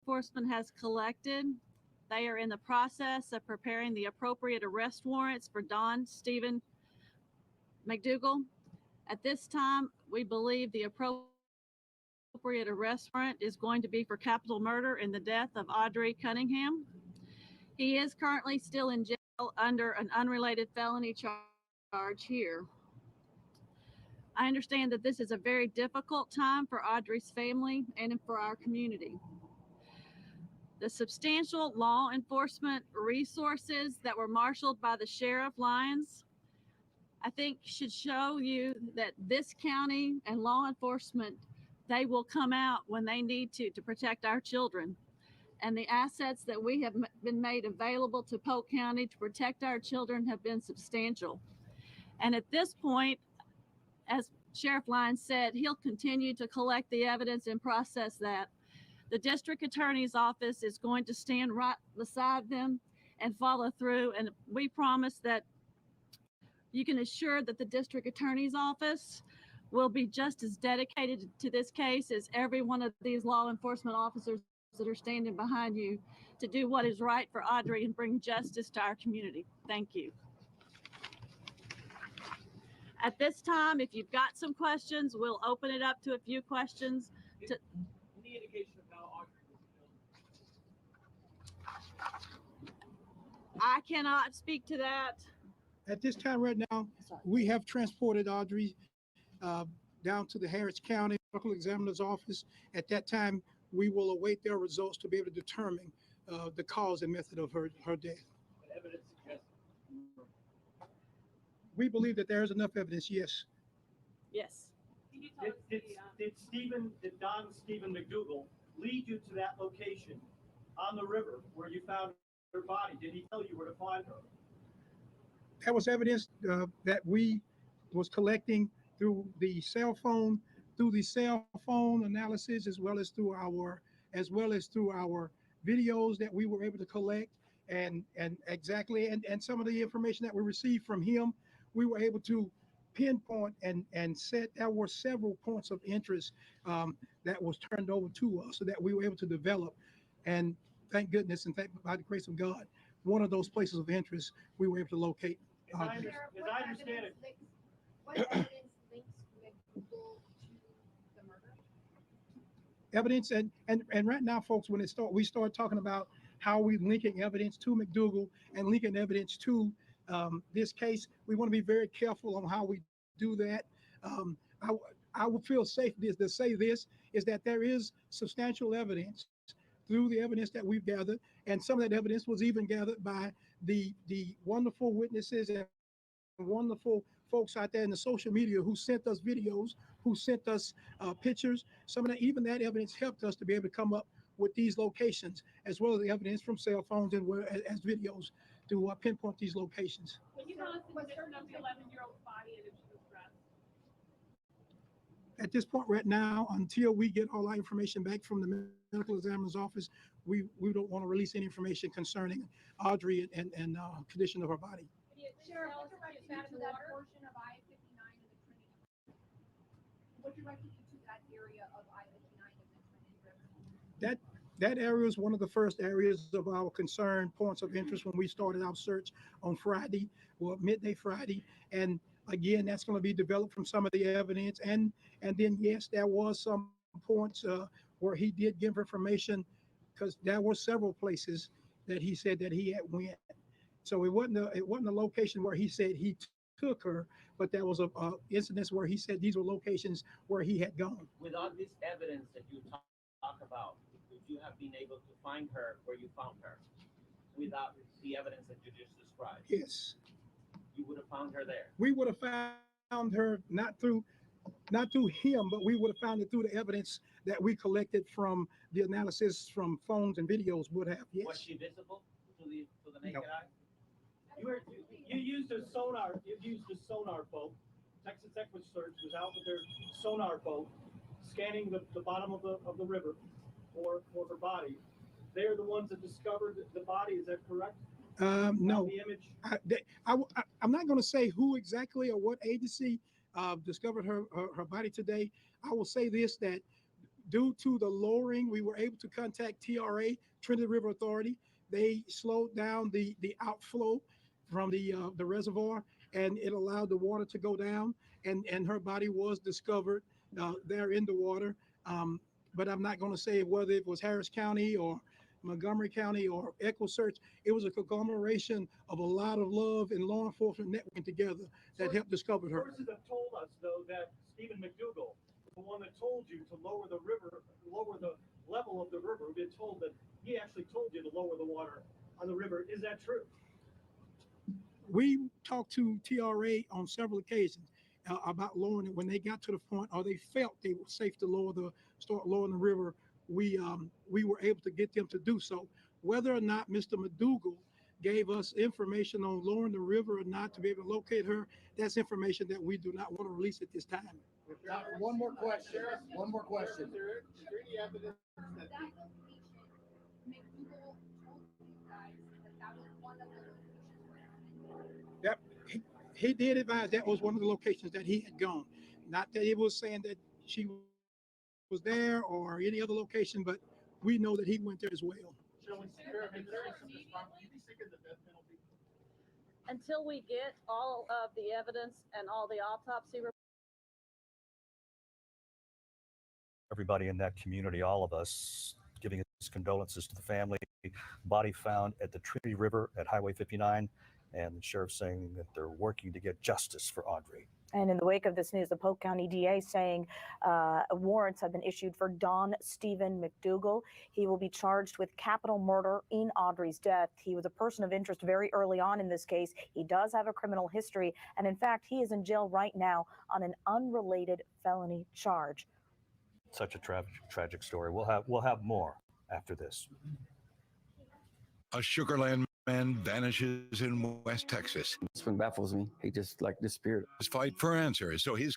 enforcement has collected. They are in the process of preparing the appropriate arrest warrants for Don Stephen McDougal. At this time, we believe the appropriate arrest warrant is going to be for capital murder in the death of Audrii Cunningham. He is currently still in jail under an unrelated felony charge here. I understand that this is a very difficult time for Audrii's family and for our community. The substantial law enforcement resources that were marshaled by the Sheriff Lyons, I think, should show you that this county and law enforcement, they will come out when they need to protect our children. And the assets that we have been made available to Polk County to protect our children have been substantial. And at this point, as Sheriff Lyons said, he'll continue to collect the evidence and process that. The district attorney's office is going to stand right beside them and follow through. And we promise that you can assure that the district attorney's office will be just as dedicated to this case as every one of these law enforcement officers that are standing behind you to do what is right for Audrii and bring justice to our community. Thank you. At this time, if you've got some questions, we'll open it up to a few questions. Any indication of how Audrii was killed? I cannot speak to that. At this time right now, we have transported Audrii down to the Harris County Medical Examiner's Office. At that time, we will await their results to be able to determine the cause and method of her death. What evidence suggests? We believe that there is enough evidence, yes. Yes. Did Don Stephen McDougal lead you to that location on the river where you found her body? Did he tell you where to find her? That was evidence that we was collecting through the cell phone analysis, as well as through our videos that we were able to collect, and some of the information that we received from him, we were able to pinpoint and set. There were several points of interest that was turned over to us, so that we were able to develop. And thank goodness, and by the grace of God, one of those places of interest we were able to locate. As I understand it, what evidence links McDougal to the murder? Evidence and right now, folks, when we start talking about how we linking evidence to McDougal and linking evidence to this case, we want to be very careful on how we do that. I would feel safe to say this is that there is substantial evidence through the evidence that we've gathered, and some of that evidence was even gathered by the wonderful witnesses and wonderful folks out there in the social media who sent us videos, who sent us pictures. Some of that, even that evidence helped us to be able to come up with these locations, as well as the evidence from cell phones and as videos to pinpoint these locations. Can you tell us the condition of the 11-year-old's body and if she was dressed? At this point right now, until we get all our information back from the medical examiner's office, we don't want to release any information concerning Audrii and condition of her body. Sheriff, what directed you to that portion of I-59 and the Trinity? What directed you to that area of I-59 and the Trinity River? That area is one of the first areas of our concern points of interest when we started our search on Friday, or midday Friday. And again, that's going to be developed from some of the evidence. And then, yes, there was some points where he did give information, because there were several places that he said that he had went. So it wasn't a location where he said he took her, but there was a incidents where he said these were locations where he had gone. Without this evidence that you talk about, would you have been able to find her where you found her? Without the evidence that you just described? Yes. You would have found her there? We would have found her not through him, but we would have found it through the evidence that we collected from the analysis from phones and videos would have. Yes. Was she visible to the naked eye? You used a sonar. You used a sonar boat. Texas Equisearch was out with their sonar boat, scanning the bottom of the river for her body. They're the ones that discovered the body. Is that correct? No. The image. I'm not going to say who exactly or what agency discovered her body today. I will say this, that Due to the lowering, we were able to contact TRA, Trinity River Authority. They slowed down the outflow from the reservoir, and it allowed the water to go down. And her body was discovered there in the water. But I'm not going to say whether it was Harris County or Montgomery County or Echo Search. It was a conglomeration of a lot of love and law enforcement networking together that helped discover her. Sources have told us, though, that Stephen McDougal, the one that told you to lower the level of the river, we've been told that he actually told you to lower the water on the river. Is that true? We talked to TRA on several occasions about lowering it when they got to the point, or they felt they were safe to start lowering the river. We were able to get them to do so. Whether or not Mr. McDougal gave us information on lowering the river or not to be able to locate her, that's information that we do not want to release at this time. One more question. One more question. Is there any evidence that location, McDougal told you guys that was one of the locations where He did advise that was one of the locations that he had gone. Not that he was saying that she was there or any other location, but we know that he went there as well. Until we get all of the evidence and all the autopsy reports. Everybody in that community, all of us, giving his condolences to the family. Body found at the Trinity River at Highway 59, and the sheriff saying that they're working to get justice for Audrii. And in the wake of this news, the Polk County DA saying warrants have been issued for Don Stephen McDougal. He will be charged with capital murder in Audrii's death. He was a person of interest very early on in this case. He does have a criminal history, and in fact, he is in jail right now on an unrelated felony charge. Such a tragic story. We'll have more after this. A Sugarland man vanishes in West Texas. This one baffles me. He just disappeared. His fight for answers so his